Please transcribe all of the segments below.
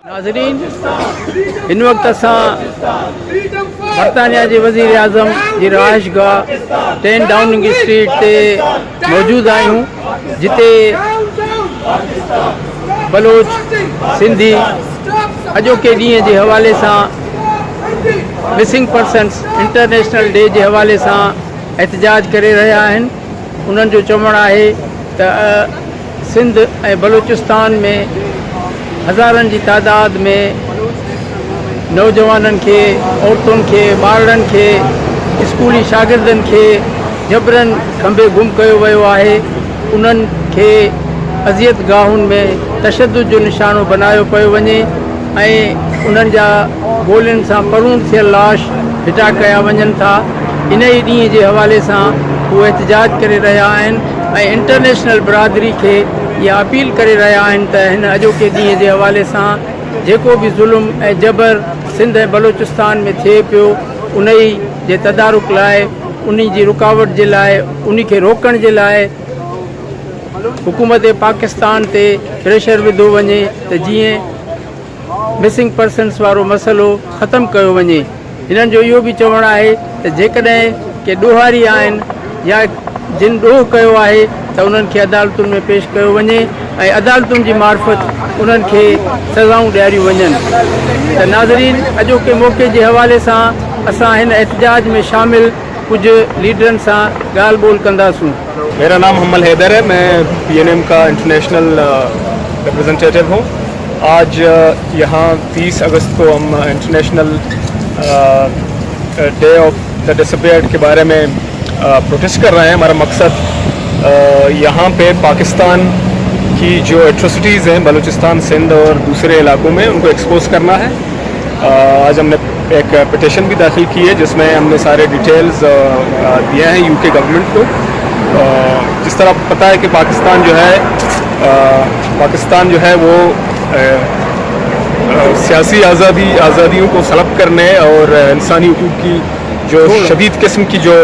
नाज़रीन, इन वक्त असां बरतानिया जे वज़ीर आज़म जी रहाइश गाह 10 डाउनिंग स्ट्रीट ते मौजूद आहियूं, जिते बलोच सिंधी अॼोके ॾींहं जे हवाले सां मिसिंग पर्सन्स इंटरनेशनल डे जे हवाले सां एहतजाज करे रहिया आहिनि। उन्हनि जो चवणु आहे त सिंध ऐं बलोचिस्तान में हज़ारनि जी तादाद में नौजवाननि खे, औरतुनि खे, ॿारनि खे, स्कूली शागिर्दनि खे जबरन खंबे गुम कयो वियो आहे। उन्हनि खे अज़ियत गाहुनि में तशद्दुद जो निशानो बनायो पियो वञे ऐं उन्हनि जा गोलियुनि सां परून थियल लाश फिटा कया वञनि था। इन ई ॾींहं जे हवाले सां उहे एहतजाज करे रहिया आहिनि ऐं इंटरनेशनल बिरादरी खे इहा अपील करे रहिया आहिनि त हिन अॼोके ॾींहं जे हवाले सां जेको बि ज़ुल्म ऐं जबर सिंध ऐं बलोचिस्तान में थिए पियो, उन ई जे तदारुक लाइ, उन जी रुकावट जे लाइ, उन खे रोकण जे लाइ हुकूमत पाकिस्तान ते प्रेशर विधो वञे त जीअं मिसिंग पर्सन्स वारो मसइलो ख़तमु कयो वञे। हिननि जो इहो बि चवणु आहे त जेकॾहिं के ॾोहारी आहिनि या जिन ॾोह कयो आहे त उन्हनि खे अदालतुनि में पेश कयो वञे ऐं अदालतुनि जी मार्फत उन्हनि खे सज़ाऊं ॾियारियूं वञनि। त नाज़रीन, अॼोके मौक़े जे हवाले सां असां हिन एहतजाज में शामिल कुझु लीडरनि सां ॻाल्हि ॿोल कंदासूं। मेरा नाम हमल हैदर है, मैं PNM का इंटरनेशनल रिप्रेजेंटेटिव हूँ। आज यहाँ 30 अगस्त को हम international day of the disappeared के बारे में प्रोटेस्ट कर रहे हैं। हमारा मकसद यहाँ पे पाकिस्तान की जो एट्रोसिटीज़ हैं बलूचिस्तान, सिंध और दूसरे इलाकों में, उनको एक्सपोज करना है। आज हमने एक पिटीशन भी दाखिल की है जिसमें हमने सारे डिटेल्स दिए हैं UK गवर्नमेंट को। जिस तरह पता है कि पाकिस्तान जो है वो सियासी आज़ादियों को सलब करने और इंसानी हुकूक की जो शदीद किस्म की जो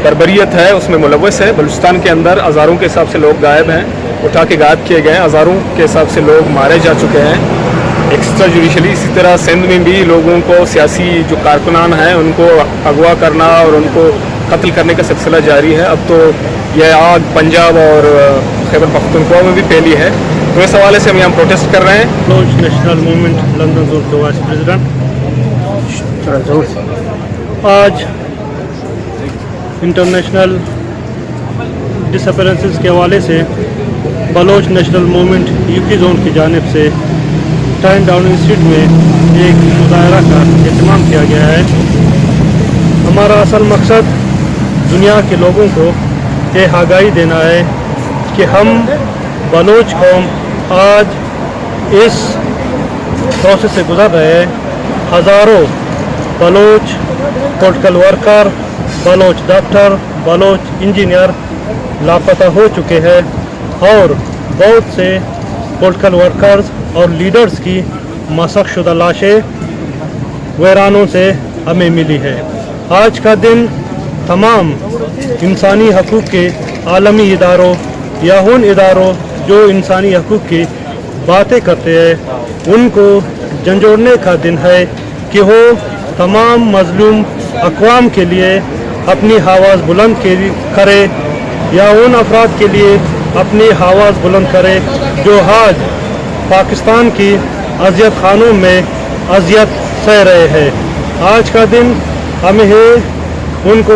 बर्बरियत है उसमें मुलव्वस है। बलूचिस्तान के अंदर हज़ारों के हिसाब से लोग गायब हैं, उठा के गायब किए गए हैं। हज़ारों के हिसाब से लोग मारे जा चुके हैं एक्स्ट्रा जुडिशली। इसी तरह सिंध में भी लोगों को, सियासी जो कारकुनान हैं उनको अगवा करना और उनको कत्ल करने का सिलसिला जारी है। अब तो यह आग पंजाब और खैबर पख्तूनख्वा में भी फैली है। तो इस हवाले से हम यहाँ प्रोटेस्ट कर रहे हैं। Baloch national movement London zone के वाइस प्रेसिडेंट। आज इंटरनेशनल डिसअपीयरेंसेस के हवाले से Baloch national movement UK zone की जानिब से 10 डाउनिंग स्ट्रीट में एक मुजाहरा का एहतमाम किया गया है। हमारा असल मकसद दुनिया के लोगों को ये आगाही देना है कि हम बलोच कौम आज इस प्रोसेस से गुजर रहे हैं। हज़ारों Baloch political worker, Baloch doctor, Baloch engineer लापता हो चुके हैं और बहुत से पॉलिटिकल वर्कर्स और लीडर्स की मसख शुदा लाशें वीरानों से हमें मिली है। आज का दिन तमाम इंसानी हकूक़ के आलमी इदारों या उन इदारों जो इंसानी हकूक़ की बातें करते हैं उनको झंझोड़ने का दिन है कि वो तमाम मज़लूम अक़वाम के लिए अपनी आवाज़ बुलंद करे या उन अफराद के लिए अपनी आवाज़ बुलंद करे जो आज पाकिस्तान की अज़ियत खानों में अज़ियत सह रहे हैं। आज का दिन हमें उनको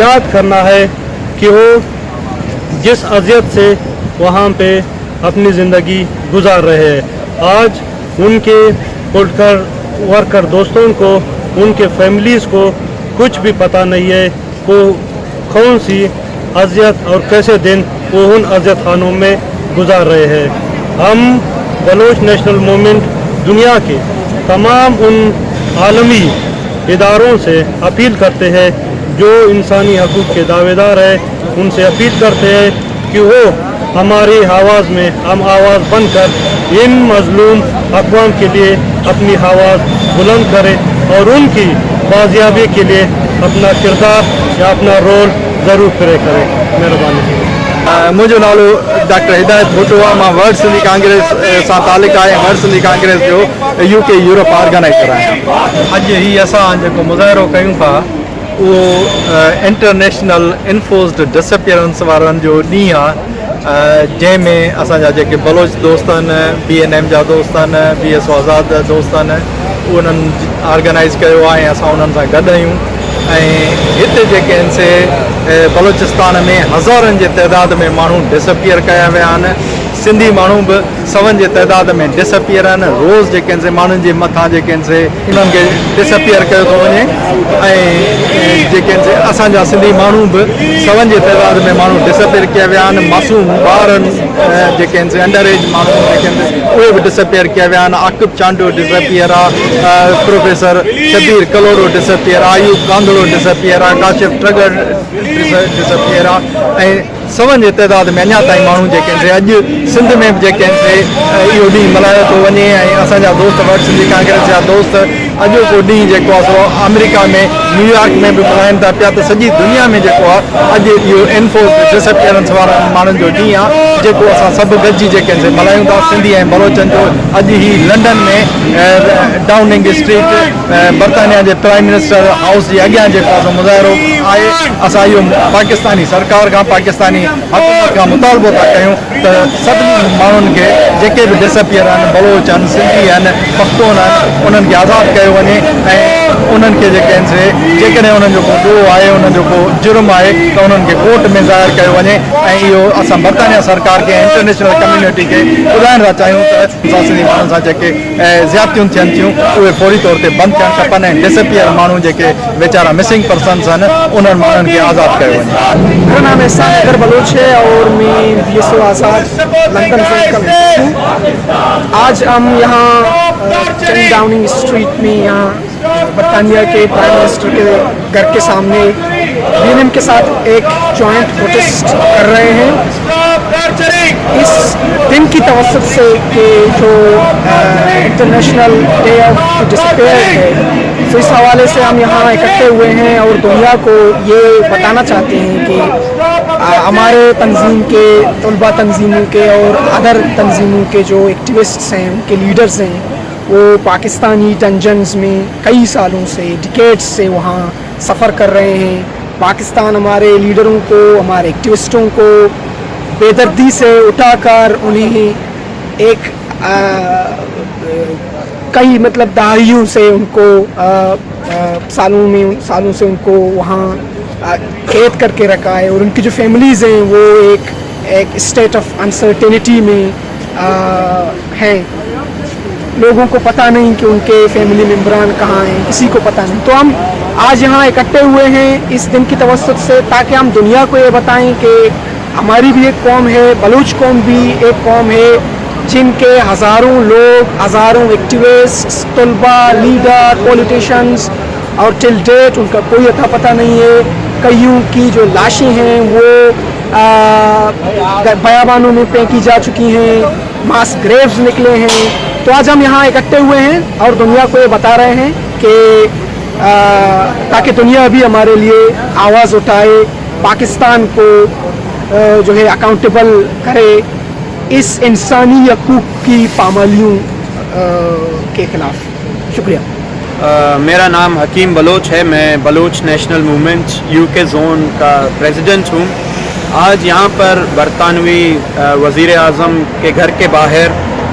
याद करना है कि वो जिस अज़ियत से वहाँ पे अपनी ज़िंदगी गुजार रहे हैं। आज उनके पॉलिटिकल वर्कर दोस्तों को, उनके फैमिलीज़ को कुछ भी पता नहीं है वो कौन सी अज़ियत और कैसे दिन वो उन अज़ियत खानों में गुजार रहे हैं। हम बलोच नेशनल मूवमेंट दुनिया के तमाम उन आलमी इदारों से अपील करते हैं जो इंसानी हकूक़ के दावेदार हैं, उनसे अपील करते हैं कि वो हमारी आवाज़ में हम आवाज़ बनकर इन मज़लूम अक़वाम के लिए अपनी आवाज़ बुलंद करें और उनकी बाजियाबी के लिए अपना किरदार या अपना रोल ज़रूर पूरे करें। मेहरबानी। मुंहिंजो नालो डॉक्टर हिदायत भुट्टो आहे। मां वर्ल्ड सिंधी कांग्रेस सां तालुक़ आहे। वर्ल्ड सिंधी कांग्रेस जो UK यूरोप ऑर्गेनाइज़र आहियां। अॼु ही असां जेको मुज़ाहिरो कयूं था उहो इंटरनेशनल इन्फोर्स्ड डिसअपियरेंस वारनि जो ॾींहुं आहे, जंहिंमें असांजा जेके बलोच दोस्त आहिनि, BNM जा दोस्त आहिनि, BSO आज़ाद दोस्त आहिनि, उन्हनि ऑर्गेनाइज़ कयो आहे ऐं असां उन्हनि सां गॾु आहियूं। ऐं हिते जेके आहिनि से बलोचिस्तान में हज़ारनि जे तइदाद में माण्हू डिसअपियर कया विया आहिनि। सिंधी माण्हू बि सवनि जे तइदाद में डिसअपियर आहिनि। रोज़ जेके आहिनि से माण्हुनि जे मथां जेके आहिनि से उन्हनि खे डिसअपियर कयो थो वञे। ऐं जेके आहिनि से असांजा सिंधी माण्हू बि सवनि जे तइदाद में माण्हू डिसअपियर कया विया आहिनि। मासूम ॿारनि जेके आहिनि से अंडर एज माण्हू जेके आहिनि उहे बि डिसअपियर कया विया आहिनि। आकिब चांडो डिसअपियर आहे, प्रोफेसर शबीर कलोरो डिसअपियर आहे, आयूब कांदड़ो डिसअपियर आहे, काशिफ ट्रगर डिसअपियर आहे। ऐं सवनि जे तइदाद में अञा ताईं माण्हू जेके आहिनि से अॼु सिंध में बि जेके आहिनि से इहो ॾींहुं मल्हायो थो वञे। ऐं असांजा दोस्त वर्ल्ड सिंधी कांग्रेस जा दोस्त अॼोको ॾींहुं जेको आहे सो अमेरिका में न्यूयॉर्क में बि मल्हाइनि था पिया। त सॼी दुनिया में जेको आहे अॼु इहो इन्फोर्स्ड डिसअपियरेंस वारा माण्हुनि जो ॾींहुं आहे, जेको असां सभु गॾिजी जेके आहिनि से मल्हायूं था। सिंधी ऐं बलोचनि जो अॼु ही लंडन में डाउनिंग स्ट्रीट बर्तानिया जे प्राइम मिनिस्टर हाउस जे अॻियां जेको आहे मुज़ाहिरो आहे। असां इहो पाकिस्तानी सरकार खां, पाकिस्तानी हुकूमत खां मुतालबो था कयूं त सभिनी माण्हुनि खे जेके बि डिसअपियर आहिनि, बलोच आहिनि, सिंधी आहिनि, पख्तून आहिनि, उन्हनि खे आज़ादु कयो वञे। ऐं उन्हनि खे जेके आहिनि से जेकॾहिं उन्हनि जो को ॾोह आहे, उन्हनि जो को जुर्म आहे त उन्हनि खे कोर्ट में ज़ाहिर कयो वञे। ऐं इहो असां बर्तानिया सरकार खे, इंटरनेशनल कम्यूनिटी खे ॿुधाइण था चाहियूं त असां सिंधी माण्हुनि सां जेके ज़्यादतियूं थियनि थियूं उहे फौरी तौर ते बंदि थियणु खपनि। ऐं डिसअपियर माण्हू जेके वीचारा मिसिंग पर्सन्स आहिनि उन्हनि माण्हुनि खे आज़ादु कयो वञे। मेरा नाम एहसान अगर बलोच है और मैं BSO आज़ाद लंदन से हूँ। आज हम यहाँ 10 डाउनिंग स्ट्रीट में यहाँ बर्तानिया के प्राइम मिनिस्टर के घर के सामने BNM के साथ एक जॉइंट प्रोटेस्ट कर रहे हैं इस दिन की तवस्सुत से कि जो इंटरनेशनल डे ऑफ डिसअपियर है। तो इस हवाले से हम यहाँ इकट्ठे हुए हैं और दुनिया को ये बताना चाहते हैं कि हमारे तंजीम के, तलबा तंजीमों के और अदर तंजीमों के जो एक्टिविस्ट्स हैं, उनके लीडर्स हैं, वो पाकिस्तानी डंजन्स में कई सालों से, डिकेड्स से वहाँ सफ़र कर रहे हैं। पाकिस्तान हमारे लीडरों को, हमारे एक्टिविस्टों को बेदर्दी से उठाकर उन्हें एक कई मतलब दहाइयों से उनको सालों से उनको वहाँ कैद करके रखा है। और उनकी जो फैमिलीज़ हैं वो एक स्टेट ऑफ अनसर्टेनिटी में हैं। लोगों को पता नहीं कि उनके फैमिली मेम्बरान कहाँ हैं, किसी को पता नहीं। तो हम आज यहाँ इकट्ठे हुए हैं इस दिन की तवस्सुत से, ताकि हम दुनिया को ये बताएं कि हमारी भी एक कौम है, बलूच कौम भी एक कौम है, जिनके हज़ारों लोग, हज़ारों एक्टिविस्ट्स, तलबा, लीडर, पॉलिटिशियंस और टिल डेट उनका कोई अता पता नहीं है। कईयों की जो लाशें हैं वो बयाबानों में फेंकी जा चुकी हैं, मास ग्रेव्स निकले हैं। तो आज हम यहाँ इकट्ठे हुए हैं और दुनिया को ये बता रहे हैं कि ताकि दुनिया भी हमारे लिए आवाज़ उठाए, पाकिस्तान को जो है अकाउंटेबल करे इस इंसानी हकूक़ की पामालियों के ख़िलाफ़। शुक्रिया। मेरा नाम हकीम बलोच है। मैं Baloch national movement UK zone का प्रेसिडेंट हूँ। आज यहाँ पर बरतानवी वज़ीर आज़म के घर के बाहर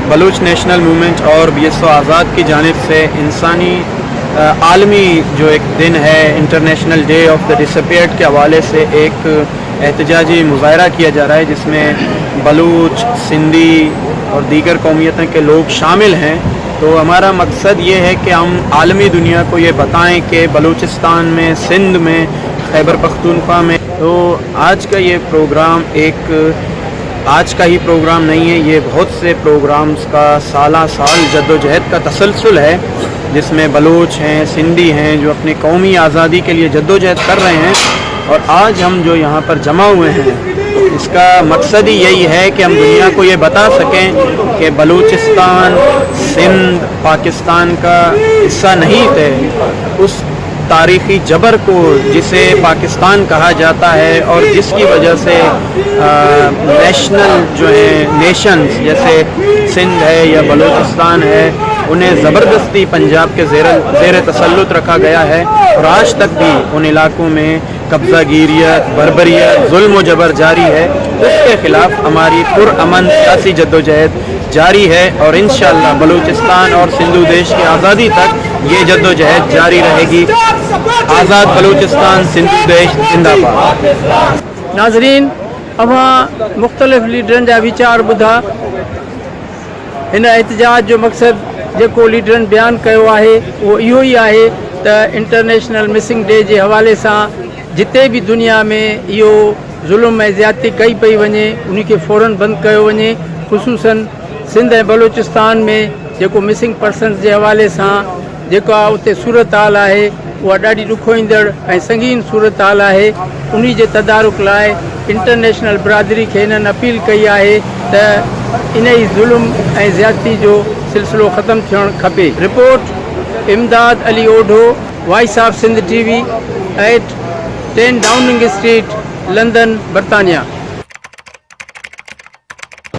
बलूच नेशनल मूवमेंट और BSO आज़ाद की जानिब से इंसानी आलमी जो एक दिन है, international day of the disappeared के हवाले से एक एहतजाजी मुज़ाहरा किया जा रहा है, जिसमें बलूच, सिंधी और दीगर कौमियतों के लोग शामिल हैं। तो हमारा मकसद ये है कि हम आलमी दुनिया को ये बताएं कि बलूचिस्तान में, सिंध में, खैबर पख्तूनख्वा में। तो आज का ये प्रोग्राम आज का ही प्रोग्राम नहीं है, ये बहुत से प्रोग्राम्स का साल जद्दोजहद का तसलसल है, जिसमें बलूच हैं, सिंधी हैं, जो अपनी कौमी आज़ादी के लिए जद्दोजहद कर रहे हैं। और आज हम जो यहाँ पर जमा हुए हैं, इसका मकसद ही यही है कि हम दुनिया को ये बता सकें कि बलूचिस्तान, सिंध पाकिस्तान का हिस्सा नहीं थे। उस तारीख़ी जबर को, जिसे पाकिस्तान कहा जाता है और जिसकी वजह से नेशनल जो है नेशंस जैसे सिंध है या बलूचिस्तान है, उन्हें ज़बरदस्ती पंजाब के ज़ेर तसल्लुत रखा गया है और आज तक भी उन इलाकों में कब्ज़ागिरियत, बर्बरियत, जुल्म व जबर जारी है। उसके ख़िलाफ़ हमारी पुरअमन सियासी जद्दोजहद जारी है और इंशाअल्लाह बलूचिस्तान और सिंधु देश की आज़ादी तक ये जद्दोजहद जारी रहेगी। आज़ाद बलूचिस्तान, सिंधु देश जिंदाबाद। नाज़रीन, अवां मुख़्तलिफ़ लीडरनि जा वीचार ॿुधा। हिन एहतजाज जो मक़सदु जेको लीडरनि बयानु कयो आहे उहो इहो ई आहे त इंटरनेशनल मिसिंग डे जे हवाले सां जिते बि दुनिया में इहो ज़ुल्म ऐं ज़्यादती कई पई वञे उन खे फ़ौरन बंदि कयो वञे। ख़ुसूसन सिंध ऐं बलूचिस्तान में जेको मिसिंग पर्सन्स जे हवाले सां जेका उते सूरत हाल आहे उहा ॾाढी ॾुखोईंदड़ ऐं संगीन सूरत हाल आहे। उन जे तदारुक लाइ इंटरनेशनल बिरादरी खे हिननि अपील कई आहे त इन ई ज़ुल्म ऐं ज़्यादती जो सिलसिलो ख़तमु थियणु खपे। Report Imdad Ali Odho, voice of Sindh TV, 8 10 Downing Street, London, बरतानिया।